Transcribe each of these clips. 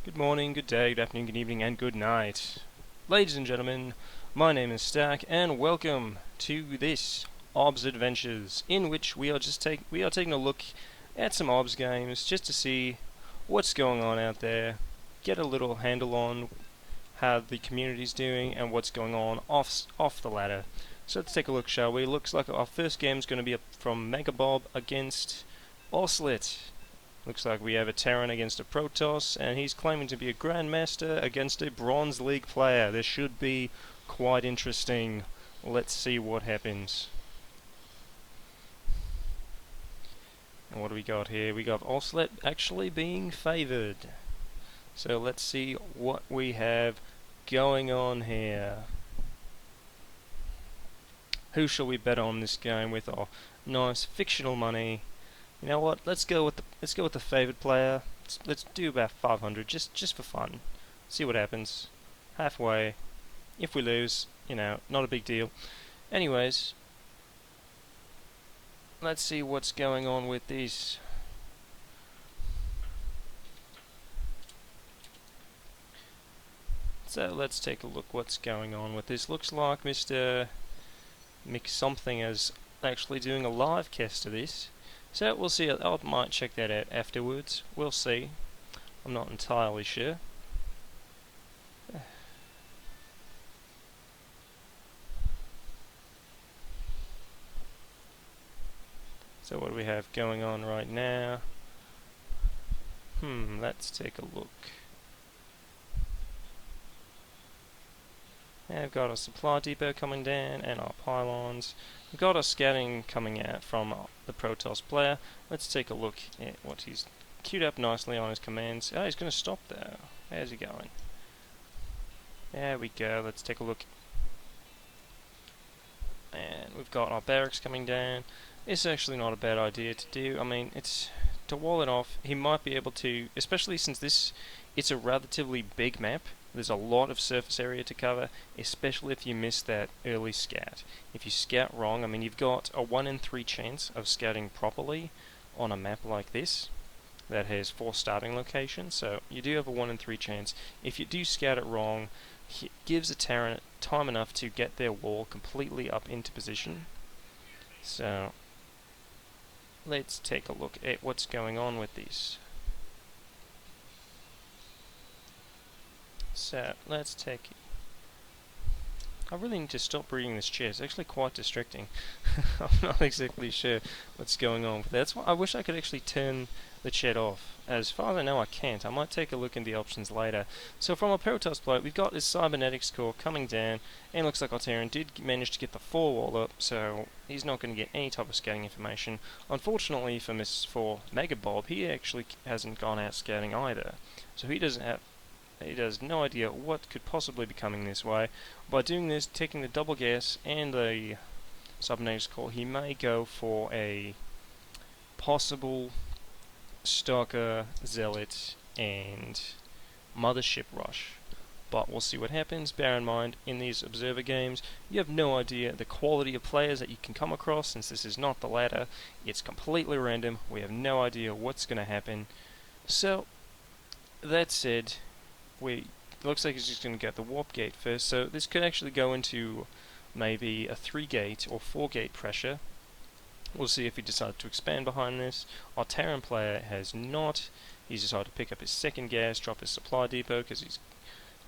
Good morning, good day, good afternoon, good evening, and good night. Ladies and gentlemen, my name is Stark, and welcome to this OBS Adventures, in which we are taking a look at some OBS games just to see what's going on out there, get a little handle on how the community's doing and what's going on off the ladder. So let's take a look, shall we? Looks like our first game is going to be from Megabob against Orslet. Looks like we have a Terran against a Protoss, and he's claiming to be a Grandmaster against a Bronze League player. This should be quite interesting. Let's see what happens. And what do we got here? We got Orslet actually being favoured. So let's see what we have going on here. Who shall we bet on this game with our nice fictional money? You know what? Let's go with the favoured player. Let's do about 500 just for fun. See what happens. Halfway. If we lose, not a big deal. Anyways, let's see what's going on with these. So let's take a look what's going on with this. Looks like Mr. McSomething is actually doing a live cast of this. So we'll see. I might check that out afterwards. We'll see. I'm not entirely sure. So what do we have going on right now? Let's take a look. Now we've got our supply depot coming down and our pylons. We've got our scouting coming out from the Protoss player. Let's take a look at what he's queued up nicely on his commands. Oh, he's going to stop though. How's he going? There we go. Let's take a look. And we've got our barracks coming down. It's actually not a bad idea to do. I mean, it's to wall it off. He might be able to, especially since it's a relatively big map. There's a lot of surface area to cover, especially if you miss that early scout. If you scout wrong, I mean, you've got a 1 in 3 chance of scouting properly on a map like this that has 4 starting locations, so you do have a 1 in 3 chance. If you do scout it wrong, it gives a Terran time enough to get their wall completely up into position. So let's take a look at what's going on with these. So let's take. I really need to stop reading this chat. It's actually quite distracting. I'm not exactly sure what's going on with that. That's why I wish I could actually turn the chat off. As far as I know, I can't. I might take a look in the options later. So from our Protoss bloke, we've got this cybernetics core coming down, and looks like our Terran did manage to get the 4 wall up, so he's not going to get any type of scouting information. Unfortunately for Megabob, he actually hasn't gone out scouting either, so he has no idea what could possibly be coming this way. By doing this, taking the double gas and the cybernetics core, he may go for a possible Stalker, Zealot, and Mothership rush. But we'll see what happens. Bear in mind, in these observer games, you have no idea the quality of players that you can come across. Since this is not the ladder, it's completely random. We have no idea what's going to happen. So, that said, looks like he's just going to get the warp gate first, so this could actually go into maybe a 3-gate or 4-gate pressure. We'll see if he decides to expand behind this. Our Terran player has not. He's decided to pick up his second gas, drop his supply depot because he's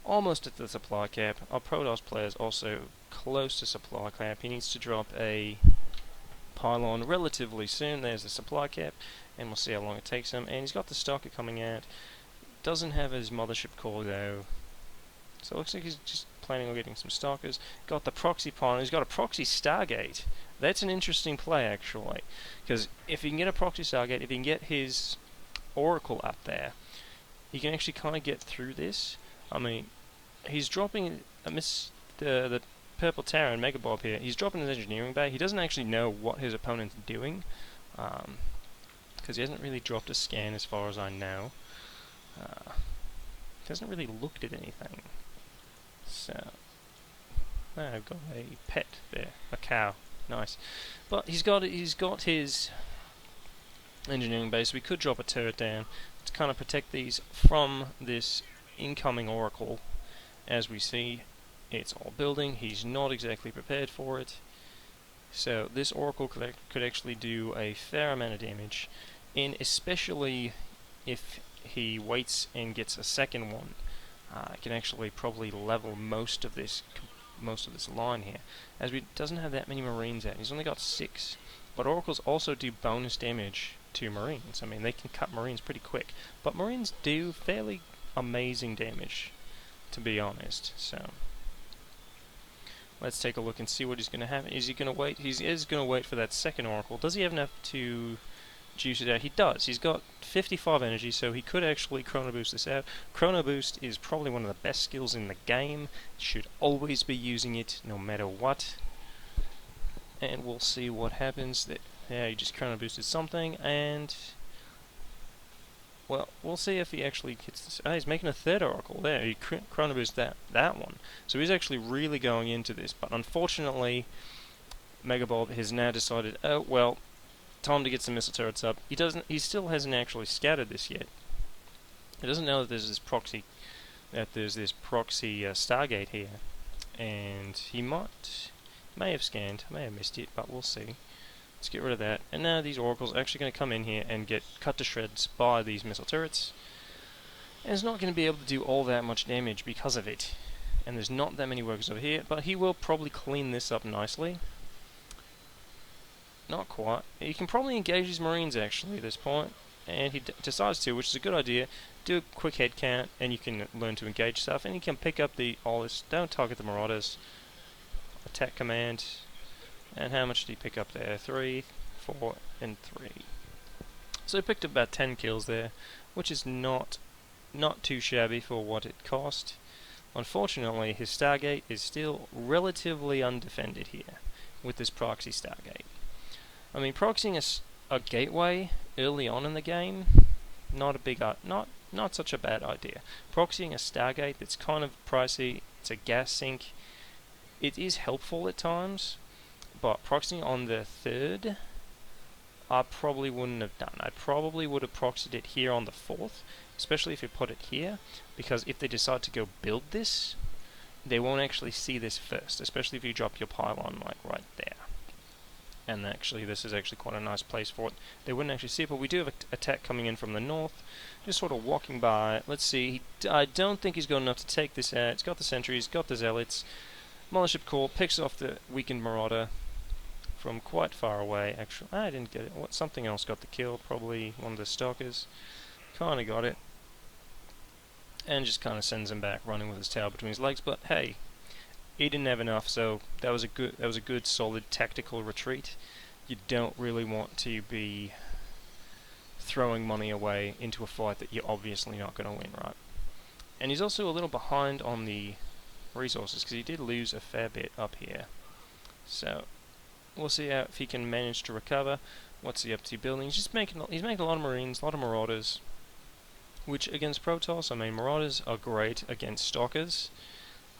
almost at the supply cap. Our Protoss player is also close to supply cap. He needs to drop a pylon relatively soon. There's the supply cap, and we'll see how long it takes him. And he's got the Stalker coming out. Doesn't have his Mothership core though, so it looks like he's just planning on getting some Stalkers. Got the proxy pylon. He's got a proxy Stargate. That's an interesting play actually, because if he can get a proxy Stargate, if he can get his Oracle up there, he can actually kind of get through this. I mean, he's dropping the purple Terran Megabob here. He's dropping his engineering bay. He doesn't actually know what his opponent's doing, because he hasn't really dropped a scan as far as I know. He hasn't really looked at anything. So, I've got a pet there, a cow. Nice, but he's got his engineering base. We could drop a turret down. to kind of protect these from this incoming Oracle. As we see, it's all building. He's not exactly prepared for it. So this Oracle could actually do a fair amount of damage, and especially if he waits and gets a second one, can actually probably level most of this line here, as he doesn't have that many Marines out. He's only got 6, but Oracles also do bonus damage to Marines. I mean, they can cut Marines pretty quick, but Marines do fairly amazing damage, to be honest. So let's take a look and see what he's going to have. Is he going to wait? He is going to wait for that second Oracle. Does he have enough to juice it out? He does. He's got 55 energy, so he could actually Chrono Boost this out. Chrono Boost is probably one of the best skills in the game. Should always be using it, no matter what. And we'll see what happens. Yeah, he just Chrono Boosted something, and well, we'll see if he actually hits this. He's making a third Oracle there. He Chrono Boosted that one. So he's actually really going into this, but unfortunately, Megabob has now decided, oh, well, time to get some missile turrets up. He still hasn't actually scattered this yet. He doesn't know that there's this proxy Stargate here, and he may have scanned, may have missed it, but we'll see. Let's get rid of that. And now these Oracles are actually going to come in here and get cut to shreds by these missile turrets. And it's not going to be able to do all that much damage because of it. And there's not that many workers over here, but he will probably clean this up nicely. Not quite. He can probably engage his Marines actually at this point, and he decides to, which is a good idea. Do a quick head count, and you can learn to engage stuff, and you can pick up all this. Don't target the Marauders. Attack command. And how much did he pick up there? 3, 4, and 3. So he picked up about 10 kills there, which is not too shabby for what it cost. Unfortunately, his Stargate is still relatively undefended here with this proxy Stargate. I mean, proxying a gateway early on in the game, not such a bad idea. Proxying a Stargate that's kind of pricey, it's a gas sink. It is helpful at times, but proxying on the third, I probably wouldn't have done. I probably would have proxied it here on the fourth, especially if you put it here, because if they decide to go build this, they won't actually see this first, especially if you drop your pylon like right there. And actually, this is actually quite a nice place for it. They wouldn't actually see it, but we do have an attack coming in from the north, just sort of walking by. Let's see, I don't think he's got enough to take this out. It's got the sentries, got the zealots. Mothership Core picks off the weakened Marauder from quite far away. Actually, I didn't get it. Something else got the kill, probably one of the stalkers. Kinda got it. And just kinda sends him back, running with his tail between his legs, but hey, he didn't have enough, so that was a good solid tactical retreat. You don't really want to be throwing money away into a fight that you're obviously not going to win, right? And he's also a little behind on the resources, because he did lose a fair bit up here. So we'll see if he can manage to recover. What's he up to building? He's making a lot of Marines, a lot of Marauders, which against Protoss, I mean, Marauders are great against Stalkers.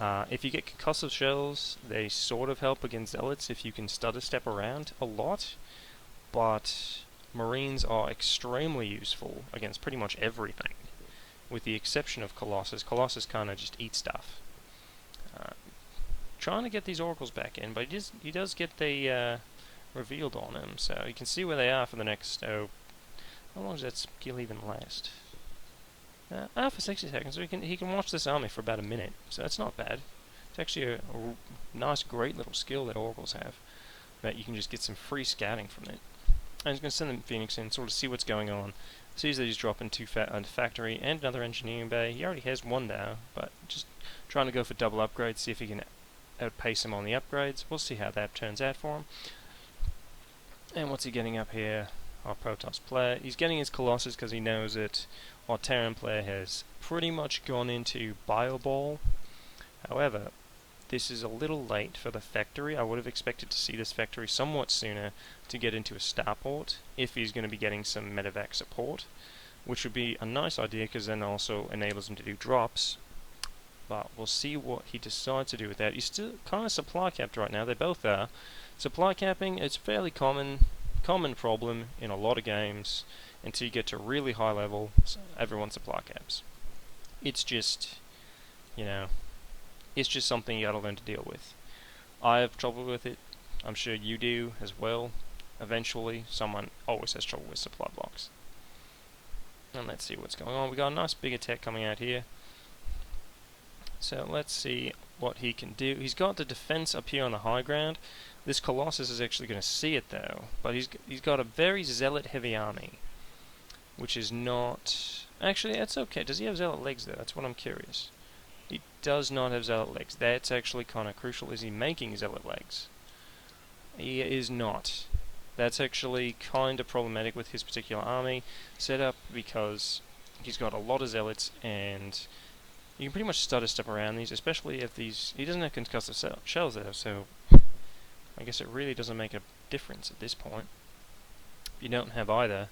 If you get concussive shells, they sort of help against Zealots if you can stutter step around a lot, but Marines are extremely useful against pretty much everything, with the exception of Colossus. Colossus kind of just eats stuff. Trying to get these Oracles back in, but he does get the revealed on him, so you can see where they are for the next, how long does that skill even last? For 60 seconds, so he can watch this army for about a minute, so that's not bad. It's actually a nice, great little skill that Oracles have, that you can just get some free scouting from it. And he's going to send the Phoenix in, sort of see what's going on. Sees that he's dropping a factory and another engineering bay. He already has one now, but just trying to go for double upgrades, see if he can outpace him on the upgrades. We'll see how that turns out for him. And what's he getting up here? Our Protoss player. He's getting his Colossus because he knows that our Terran player has pretty much gone into Bioball. However, this is a little late for the factory. I would have expected to see this factory somewhat sooner to get into a starport if he's going to be getting some medevac support, which would be a nice idea because then also enables him to do drops. But we'll see what he decides to do with that. He's still kind of supply capped right now. They both are. Supply capping, it's fairly common problem in a lot of games. until you get to really high level, everyone's supply caps. It's just, you know, it's just something you gotta learn to deal with. I have trouble with it. I'm sure you do as well. Eventually, someone always has trouble with supply blocks. And let's see what's going on. We got a nice big attack coming out here. So let's see what he can do. He's got the defense up here on the high ground. This Colossus is actually going to see it though. But he's got a very zealot heavy army, which is not... Actually, that's okay. Does he have zealot legs though? That's what I'm curious. He does not have zealot legs. That's actually kind of crucial. Is he making zealot legs? He is not. That's actually kind of problematic with his particular army setup, because he's got a lot of zealots, and you can pretty much stutter step around these, especially if these... He doesn't have concussive shells there, so I guess it really doesn't make a difference at this point. If you don't have either,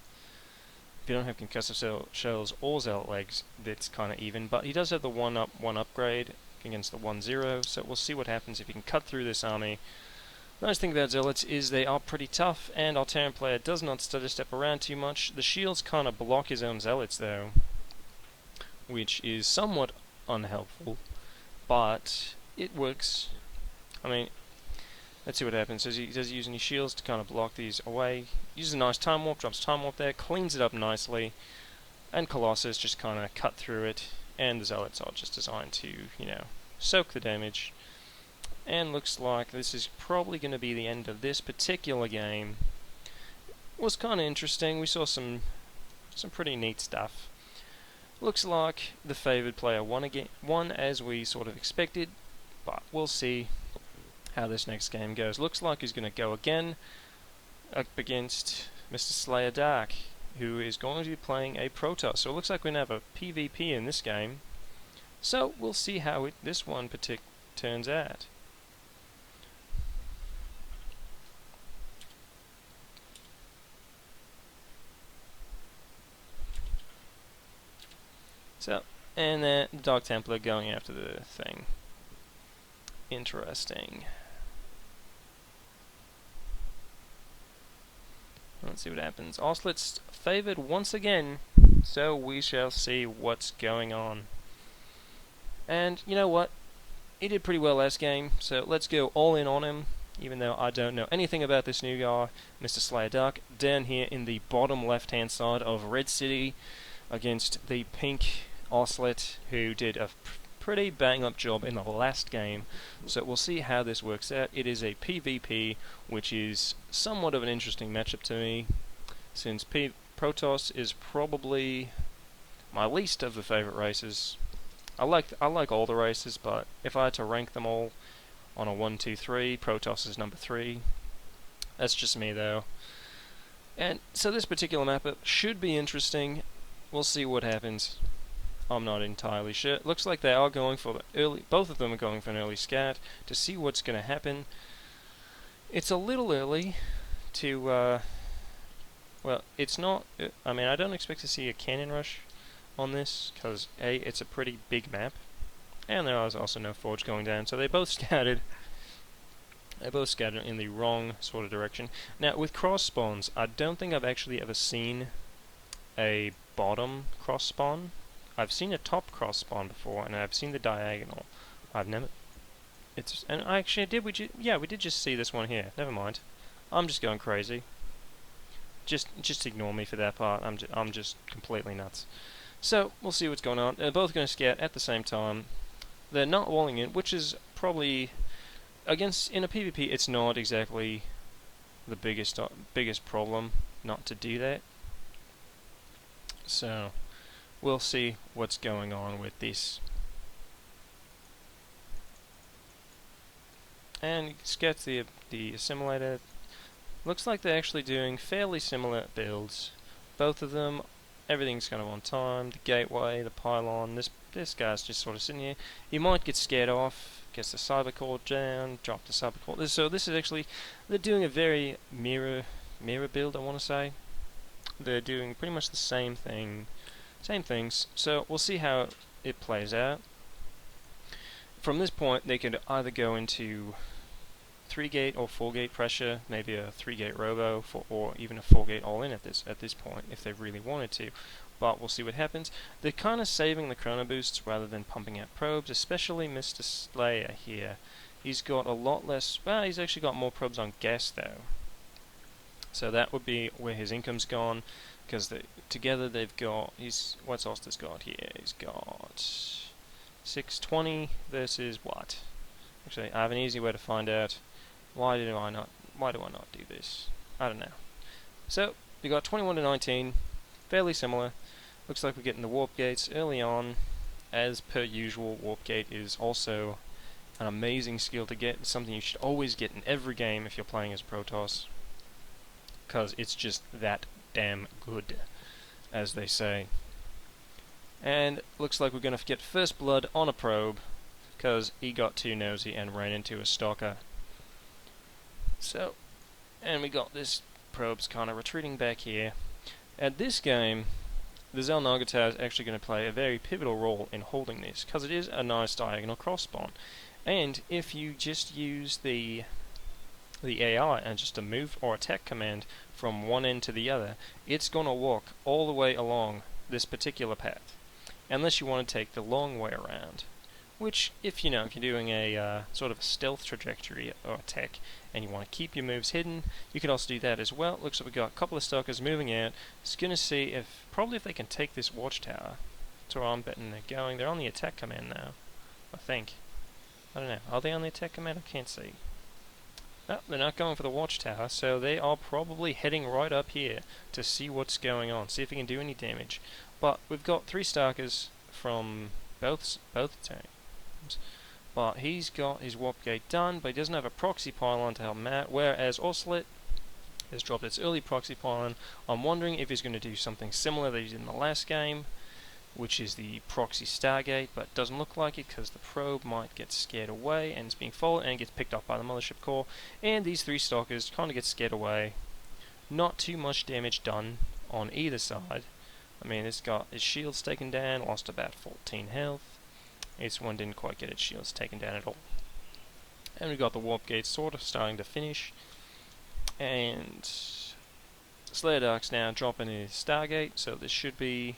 if you don't have concussive shells or zealot legs, it's kind of even. But he does have the 1-up, 1 upgrade against the 1-0, so we'll see what happens if he can cut through this army. The nice thing about zealots is they are pretty tough, and our Terran player does not stutter step around too much. The shields kind of block his own zealots though, which is somewhat unhelpful, but it works. I mean, let's see what happens. Does he use any shields to kind of block these away? Uses a nice time warp, drops time warp there, cleans it up nicely, and Colossus just kind of cut through it, and the zealots are just designed to, you know, soak the damage. And looks like this is probably going to be the end of this particular game. It was kind of interesting. We saw some pretty neat stuff. Looks like the favoured player won as we sort of expected, but we'll see how this next game goes. Looks like he's going to go again up against Mr. Slayer Dark, who is going to be playing a Protoss. So it looks like we're going to have a PvP in this game. So we'll see how this one turns out. So, and then the Dark Templar going after the thing. Interesting. Let's see what happens. Oslet's favoured once again, so we shall see what's going on. And you know what? He did pretty well last game, so let's go all in on him, even though I don't know anything about this new guy, Mr. Slayer Dark, down here in the bottom left-hand side of Red City against the pink Oslet, who did a pretty bang-up job in the last game. So we'll see how this works out. It is a PvP, which is somewhat of an interesting matchup to me, since Protoss is probably my least of the favourite races. I like all the races, but if I had to rank them all on a 1, 2, 3, Protoss is number 3. That's just me though. And so this particular map should be interesting. We'll see what happens. I'm not entirely sure. It looks like they are going for the early... Both of them are going for an early scat to see what's going to happen. It's a little early to... well, it's not... I mean, I don't expect to see a cannon rush on this, because A, it's a pretty big map, and there was also no forge going down, so they both scattered. They both scattered in the wrong sort of direction. Now, with cross spawns, I don't think I've actually ever seen a bottom cross spawn. I've seen a top cross spawn before, and I've seen the diagonal. I've never... And I actually did... we did just see this one here. Never mind. I'm just going crazy. Just ignore me for that part. I'm just completely nuts. So, we'll see what's going on. They're both going to scout at the same time. They're not walling in, which is probably... in a PvP, it's not exactly the biggest problem not to do that. So... we'll see what's going on with this. And you can sketch the assimilator. Looks like they're actually doing fairly similar builds. Both of them, everything's kind of on time. The gateway, the pylon, this guy's just sort of sitting here. He might get scared off, gets the cyber core down, drop the cyber core. So this is actually, they're doing a very mirror build, I want to say. They're doing pretty much the same thing. Same things, so we'll see how it plays out. From this point, they could either go into 3-gate or 4-gate pressure, maybe a 3-gate robo, or even a 4-gate all-in at this point, if they really wanted to. But we'll see what happens. They're kind of saving the chrono boosts rather than pumping out probes, especially Mr. Slayer here. He's got a lot less. Well, he's actually got more probes on gas though. So that would be where his income's gone, because together they've got. What's Oster's got here? He's got 620 versus what? Actually, I have an easy way to find out. Why do I not do this? I don't know. So we got 21 to 19, fairly similar. Looks like we're getting the warp gates early on. As per usual, warp gate is also an amazing skill to get. It's something you should always get in every game if you're playing as Protoss, because it's just that damn good, as they say. And looks like we're going to get first blood on a probe, because he got too nosy and ran into a stalker. So, and we got this probe's kind of retreating back here. At this game, the Xel'Nagatar is actually going to play a very pivotal role in holding this, because it is a nice diagonal cross spawn. And if you just use the AI and just a move or attack command from one end to the other, it's going to walk all the way along this particular path, unless you want to take the long way around. Which, if you're doing a sort of a stealth trajectory or attack, and you want to keep your moves hidden, you can also do that as well. Looks like we've got a couple of stalkers moving out. It's going to see if they can take this watchtower. That's where I'm betting they're going. They're on the attack command now, I think. I don't know. Are they on the attack command? I can't see. No, they're not going for the watchtower, so they are probably heading right up here to see what's going on, see if he can do any damage. But we've got 3 stalkers from both teams. But he's got his warp gate done, but he doesn't have a proxy pylon to help him out, whereas Oslet has dropped its early proxy pylon. I'm wondering if he's going to do something similar that he did in the last game, which is the proxy Stargate, but it doesn't look like it because the probe might get scared away and it's being followed and gets picked up by the mothership core. And these 3 stalkers kind of get scared away. Not too much damage done on either side. I mean, it's got its shields taken down, lost about 14 health. This one didn't quite get its shields taken down at all. And we've got the warp gate sort of starting to finish. And Slayer Dark's now dropping his Stargate, so this should be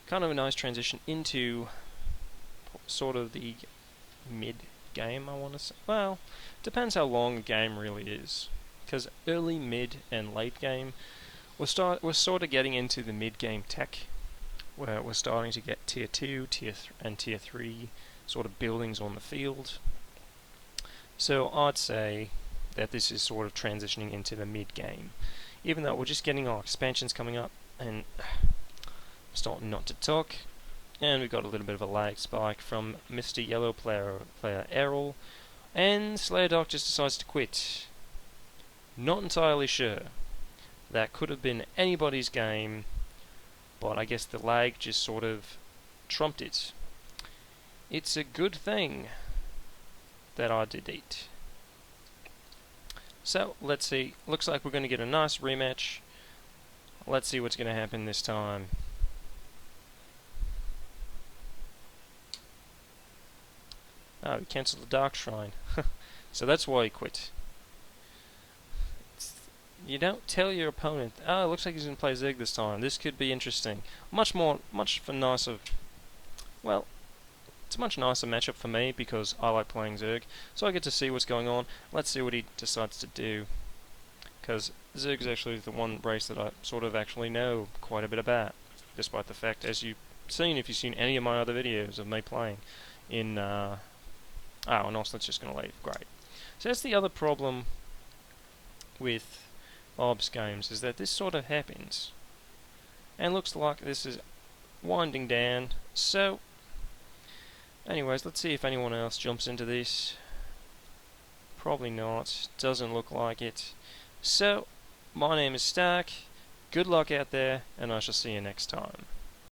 kind of a nice transition into sort of the mid-game, I want to say. Well, depends how long a game really is. Because early, mid, and late game, we're sort of getting into the mid-game tech, where we're starting to get tier 2, and tier 3 sort of buildings on the field. So I'd say that this is sort of transitioning into the mid-game. Even though we're just getting our expansions coming up, and starting not to talk, and we've got a little bit of a lag spike from Mr. Yellow player Errol, and Slayer Dark just decides to quit. Not entirely sure. That could have been anybody's game, but I guess the lag just sort of trumped it. It's a good thing that I did it. So, let's see. Looks like we're going to get a nice rematch. Let's see what's going to happen this time. Oh, he cancelled the Dark Shrine. So that's why he quit. You don't tell your opponent, oh, it looks like he's going to play Zerg this time. This could be interesting. Much nicer. Well, it's a much nicer matchup for me because I like playing Zerg. So I get to see what's going on. Let's see what he decides to do. Because Zerg is actually the one race that I sort of actually know quite a bit about. Despite the fact, as you've seen, if you've seen any of my other videos of me playing in and Oslet's just going to leave. Great. So that's the other problem with Bob's games, is that this sort of happens. And looks like this is winding down. So, anyways, let's see if anyone else jumps into this. Probably not. Doesn't look like it. So, my name is Stark. Good luck out there, and I shall see you next time.